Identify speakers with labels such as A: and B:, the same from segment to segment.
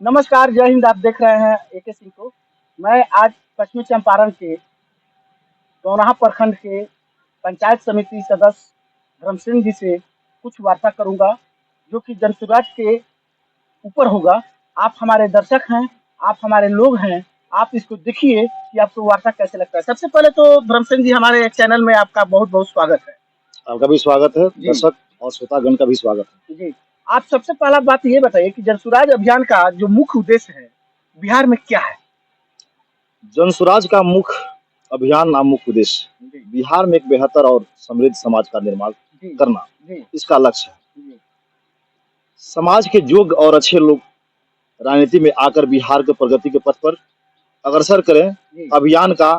A: नमस्कार, जय हिंद। आप देख रहे हैं एके सिंह को। मैं आज पश्चिमी चंपारण के गौनाहा प्रखंड के पंचायत समिति सदस्य धर्मसिंह जी से कुछ वार्ता करूंगा, जो कि जनसुराज के ऊपर होगा। आप हमारे दर्शक हैं, आप हमारे लोग हैं, आप इसको देखिए कि आपको वार्ता कैसे लगता है। सबसे पहले तो धर्मसिंह जी, हमारे चैनल में आपका बहुत बहुत स्वागत है।
B: आपका भी स्वागत है,
A: जी
B: दर्शक और श्रोतागण का भी स्वागत है।
A: जी। आप सबसे पहला बात ये बताइए कि जनसुराज अभियान का जो मुख्य उद्देश्य है बिहार में क्या है?
B: जनसुराज का मुख्य अभियान नाम मुख्य उद्देश्य
A: जी
B: बिहार में एक बेहतर और समृद्ध समाज का निर्माण
A: जी
B: करना,
A: जी
B: इसका लक्ष्य है।
A: जी
B: समाज के योग्य और अच्छे लोग राजनीति में आकर बिहार के प्रगति के पथ पर अग्रसर करें।
A: जी
B: अभियान का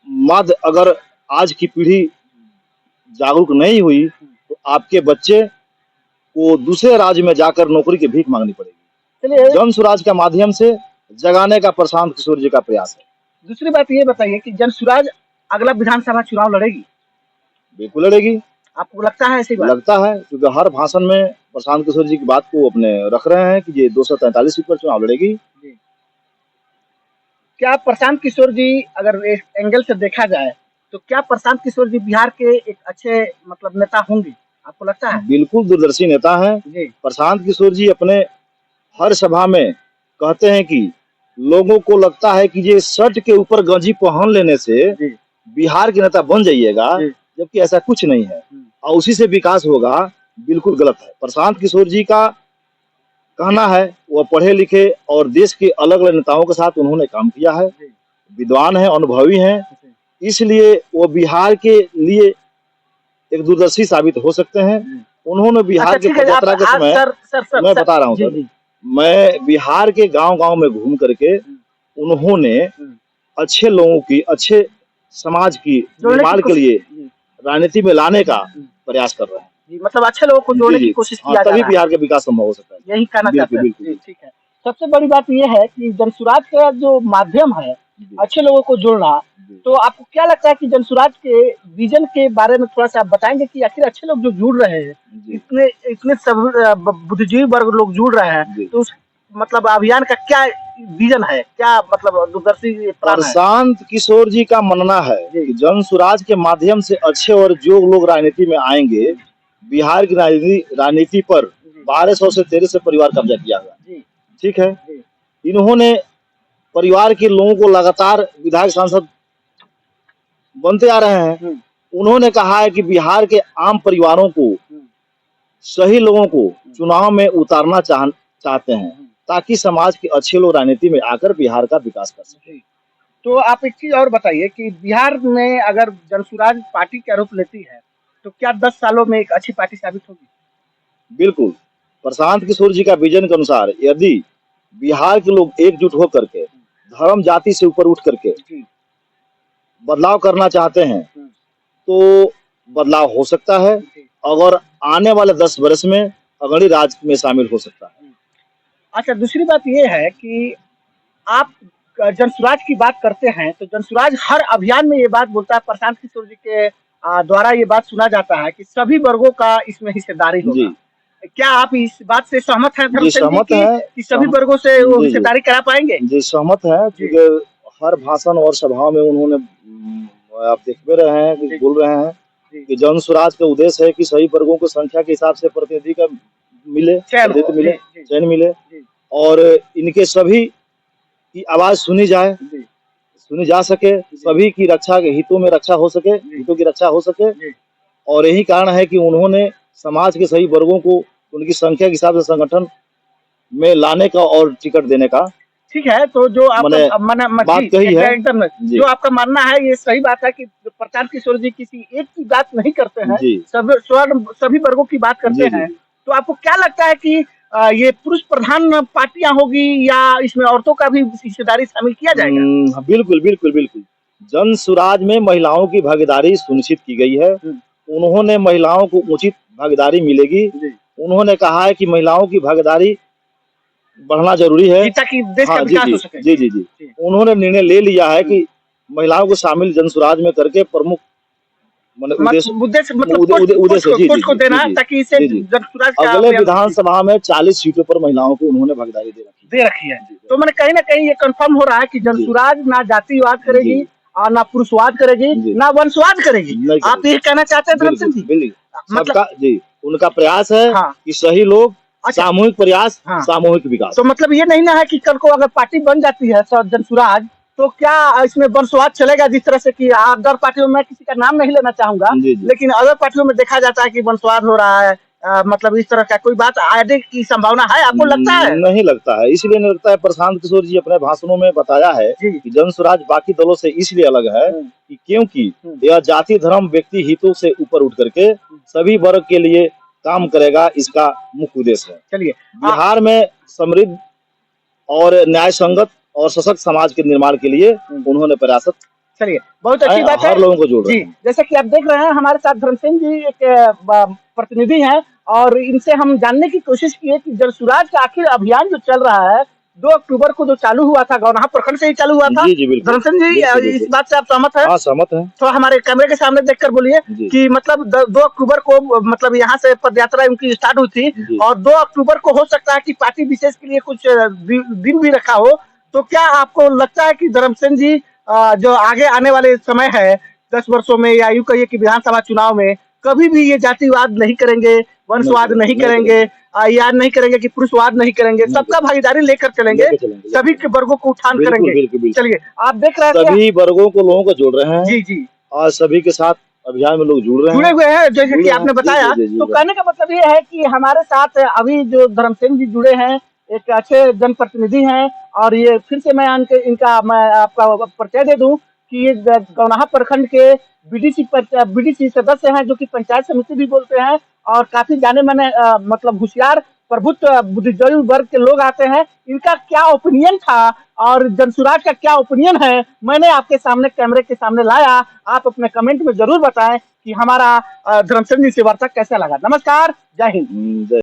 B: मद अगर आज की पीढ़ी जागरूक नहीं हुई तो आपके बच्चे को दूसरे राज्य में जाकर नौकरी की भीख मांगनी पड़ेगी।
A: चलिए,
B: जनसुराज के माध्यम से जगाने का प्रशांत किशोर जी का प्रयास है।
A: दूसरी बात ये बताइए कि जनसुराज अगला विधानसभा चुनाव लड़ेगी?
B: बिल्कुल लड़ेगी।
A: आपको लगता है ऐसी बात?
B: लगता है, क्योंकि हर भाषण में प्रशांत किशोर जी की बात को अपने रख रहे हैं कि ये 243 सीट पर चुनाव लड़ेगी।
A: जी। क्या प्रशांत किशोर जी, अगर इस एंगल से देखा जाए, तो क्या प्रशांत किशोर जी बिहार के एक अच्छे मतलब नेता होंगे? आपको लगता है?
B: बिल्कुल दूरदर्शी नेता हैं।
A: जी
B: प्रशांत किशोर जी अपने हर सभा में कहते हैं कि लोगों को लगता है कि ये शर्ट के ऊपर गंजी पहन लेने से
A: जी
B: बिहार के नेता बन जाइएगा,
A: जी।
B: जबकि ऐसा कुछ नहीं है
A: हम्म,
B: और उसी से विकास होगा। बिल्कुल गलत है। प्रशांत किशोर जी का कहना है वह पढ़े लिखे और देश के अलग अलग नेताओं के साथ उन्होंने काम किया है,
A: जी
B: विद्वान है, अनुभवी हैं,
A: जी
B: इसलिए वो बिहार के लिए एक दूरदर्शी साबित हो सकते हैं।
A: जी।
B: उन्होंने
A: अच्छा,
B: बिहार के
A: ठीक है।
B: पद
A: आप
B: यात्रा के समय,
A: सर सर सर
B: मैं
A: सर
B: बता रहा हूँ
A: जी
B: सर,
A: जी।
B: मैं बिहार के गांव-गांव में घूम करके
A: हम्म,
B: उन्होंने
A: हम्म।
B: अच्छे लोगों की, अच्छे समाज की
A: जोड़ने की
B: निर्माण के
A: कोशिश।
B: लिए
A: जी
B: राजनीति में लाने का
A: हम्म,
B: प्रयास कर रहे हैं।
A: जी, मतलब अच्छे लोगों को
B: जी,
A: जोड़ने की
B: जी।
A: कोशिश
B: हाँ,
A: किया जा
B: तभी
A: रहा है।
B: बिहार का विकास संभव हो सकता है।
A: यही कहना चाहते
B: बिल्कुल,
A: हैं।
B: बिल्कुल,
A: जी,
B: बिल्कुल।
A: ठीक है। सबसे बड़ी बात ये है कि जनसुराज का जो माध्यम है,
B: जी,
A: अच्छे लोगों को जोड़ना,
B: जी।
A: तो आपको क्या लगता है कि जनसुराज के विज़न के बारे में थोड़ा-सा आप बताएँगे कि आखिर अच्छे लोग जो जुड़ रहे हैं,
B: जी,
A: इतने इतने सब बुद्धिजीवी वर्ग लोग जुड़ रहे हैं,
B: जी,
A: तो
B: जी।
A: उस मतलब अभियान का क्या विज़न है? क्या मतलब दूरदर्शी प्लान है?
B: प्रशांत किशोर जी का मानना है
A: जी।
B: कि जनसुराज के माध्यम से अच्छे और जो लोग राजनीति में आएंगे,
A: हुँ,
B: बिहार की राजनीति राजनीति पर
A: जी,
B: 1200 से 1300 परिवार कब्जा किया हुआ है।
A: जी,
B: ठीक है।
A: जी।
B: इन्होंने परिवार के लोगों को लगातार विधायक सांसद बनते आ रहे हैं।
A: हुँ,
B: उन्होंने कहा है कि बिहार के आम परिवारों को,
A: हुँ,
B: सही लोगों को
A: हुँ,
B: चुनाव में उतारना चाहते हैं,
A: हुँ।
B: ताकि समाज के अच्छे लोग राजनीति में आकर बिहार का विकास कर सकें।
A: जी। तो आप एक चीज़ और बताइए कि बिहार में अगर जनसुराज पार्टी का रूप लेती है, तो क्या 10 सालों में एक अच्छी पार्टी साबित होगी?
B: बिल्कुल। प्रशांत किशोर जी का विजन के अनुसार यदि बिहार के लोग एकजुट होकर के धर्म जाति से ऊपर उठ करके
A: जी।
B: बदलाव करना चाहते हैं
A: हुँ,
B: तो बदलाव हो सकता है।
A: जी,
B: अगर आने वाले 10 वर्ष में अगली राज में शामिल हो सकता है।
A: हुँ। अच्छा, दूसरी बात ये है कि आप जनसुराज की बात करते हैं, तो जनसुराज हर अभियान में ये बात बोलता है, प्रशांत किशोर जी के द्वारा ये बात सुना जाता है कि सभी वर्गों का इसमें हिस्सेदारी
B: जी,
A: होगा। क्या आप इस बात से सहमत हैं
B: जी
A: धर्मसेन जी
B: सहमत है।
A: कि सभी वर्गों से वो
B: जी, जी,
A: हिस्सेदारी करा पाएँगे?
B: जी सहमत है,
A: जी,
B: क्योंकि हर भाषण और सभाओं में उन्होंने आप देख भी रहे हैं कि
A: जी,
B: बोल रहे हैं
A: जी।
B: कि जनसुराज का उद्देश्य है कि सही वर्गों को संख्या के हिसाब से प्रतिनिधि का मिले,
A: चयन हो।
B: प्रतिनिधित्व मिले,
A: जी, जी,
B: चयन मिले
A: जी,
B: और इनके सभी की आवाज़ सुनी जाए,
A: जी,
B: सुनी जा सके,
A: जी,
B: सभी की रक्षा के हितों में रक्षा हो सके,
A: जी,
B: हितों की रक्षा हो सके।
A: जी।
B: और यही कारण है कि उन्होंने समाज के सही वर्गों को उनकी संख्या के हिसाब से संगठन में लाने का और टिकट देने का
A: ठीक है, तो जो
B: मैंने
A: आपका माना जी,
B: बात कही है।
A: एकदम जो
B: जी,
A: आपका मानना है, ये सही बात है कि प्रशांत किशोर जी किसी एक की बात नहीं करते हैं,
B: जी,
A: सभी वर्गों की बात करते
B: जी, जी,
A: हैं।
B: जी।
A: तो आपको क्या लगता है कि ये पुरुष प्रधान पार्टियाँ होगी या इसमें औरतों का भी हिस्सेदारी शामिल किया जाएगा?
B: हाँ, बिल्कुल, बिल्कुल, बिल्कुल। जनसुराज में महिलाओं की भागीदारी सुनिश्चित की गई है।
A: हुँ,
B: उन्होंने महिलाओं को उचित भागीदारी मिलेगी।
A: जी।
B: उन्होंने कहा है कि महिलाओं की भागीदारी बढ़ना ज़रूरी है।
A: जी, ताकि देश का
B: हाँ, जी,
A: विकास
B: जी।
A: हो सके।
B: जी,
A: जी,
B: जी, जी।
A: जी।
B: उन्होंने निर्णय ले लिया है
A: हुँ,
B: कि महिलाओं को शामिल जनसुराज में करके प्रमुख मतलब उद्देश्य
A: उद्देश्य मतलब
B: उद्देश्य जी
A: कोच को देना है ताकि इससे जनसुराज का
B: अगले विधानसभा में 40 सीटों पर महिलाओं को उन्होंने भागीदारी
A: दे रखी है। तो मैंने कहीं ना कहीं ये कंफर्म हो रहा है कि जनसुराज ना जातिवाद करेगी और ना पुरुषवाद करेगी ना वंशवाद करेगी। आप ये कहना चाहते हैं धर्म सिंह जी?
B: मतलब जी उनका प्रयास है कि सही लोग सामूहिक प्रयास सामूहिक विकास।
A: तो मतलब ये नहीं ना है कि कल को अगर पार्टी बन जाती है जनसुराज तो क्या इसमें वंशवाद चलेगा? जिस तरह से कि अदर पार्टियों में किसी का नाम नहीं लेना चाहूंगा लेकिन अदर पार्टियों में देखा जाता है कि वंशवाद हो रहा है, मतलब इस तरह का कोई बात आने की संभावना है? आपको लगता है?
B: नहीं लगता है, इसलिए नहीं लगता है। प्रशांत किशोर जी अपने भाषणों में बताया है कि जनसुराज बाकी दलों से इसलिए अलग है कि क्योंकि यह जाति धर्म व्यक्ति हितों से ऊपर उठ करके सभी वर्ग के लिए काम करेगा, इसका मुख्य उद्देश्य है।
A: चलिए,
B: बिहार में समृद्ध और न्याय संगत और सशक्त समाज के निर्माण के लिए उन्होंने प्रयासत।
A: चलिए, बहुत अच्छी बात है,
B: हर लोगों को जोड़ रहे हैं।
A: जैसे कि आप देख रहे हैं हमारे साथ धर्म सिंह जी एक प्रतिनिधि हैं और इनसे हम जानने की कोशिश की है कि जनसुराज का आखिर अभियान जो चल रहा है 2 अक्टूबर को जो चालू हुआ था, गौनाहा प्रखंड से ही चालू हुआ था। धर्म सिंह जी, इस बात से आप सहमत हैं?
B: हाँ, सहमत हैं।
A: तो हमारे कैमरे के सामने देखकर बोलिए कि मतलब 2 अक्टूबर को मतलब यहाँ से पद यात्रा उनकी स्टार्ट हुई थी और 2 अक्टूबर को हो सकता है कि पार्टी विशेष के लिए कुछ दिन भी रखा हो। तो क्या आपको लगता है कि धर्म सिंह जी जो आगे आने वाले समय है 10 वर्षों में या यूं कहिए कि विधानसभा चुनाव में कभी भी ये जातिवाद नहीं करेंगे, वंशवाद नहीं करेंगे, या नहीं करेंगे कि पुरुषवाद नहीं करेंगे, सबका भागीदारी लेकर चलेंगे, सभी के वर्गों को उठान करेंगे? चलिए, आप देख रहे हैं
B: सभी वर्गों को लोगों को जोड़ रहे हैं
A: जी
B: और सभी के साथ अभियान में लोग जुड़े
A: हुए हैं जैसे कि आपने बताया। तो कहने का मतलब ये है कि हमारे साथ अभी जो धर्म सिंह जी जुड़े हैं एक अच्छे जनप्रतिनिधि हैं और ये फिर से मैं मैं आपका परिचय दे दूं कि ये गौनाहा प्रखंड के बीडीसी सदस्य हैं जो कि पंचायत समिति भी बोलते हैं और काफी जाने माने मतलब होशियार प्रभुत्व बुद्धिजीवी वर्ग के लोग आते हैं। इनका क्या ओपिनियन था और जनसुराज का क्या ओपिनियन है मैंने आपके सामने कैमरे के सामने लाया। आप अपने कमेंट में जरूर बताएं कि हमारा धर्म सिंह जी से वार्ता कैसा लगा। नमस्कार, जय हिंद।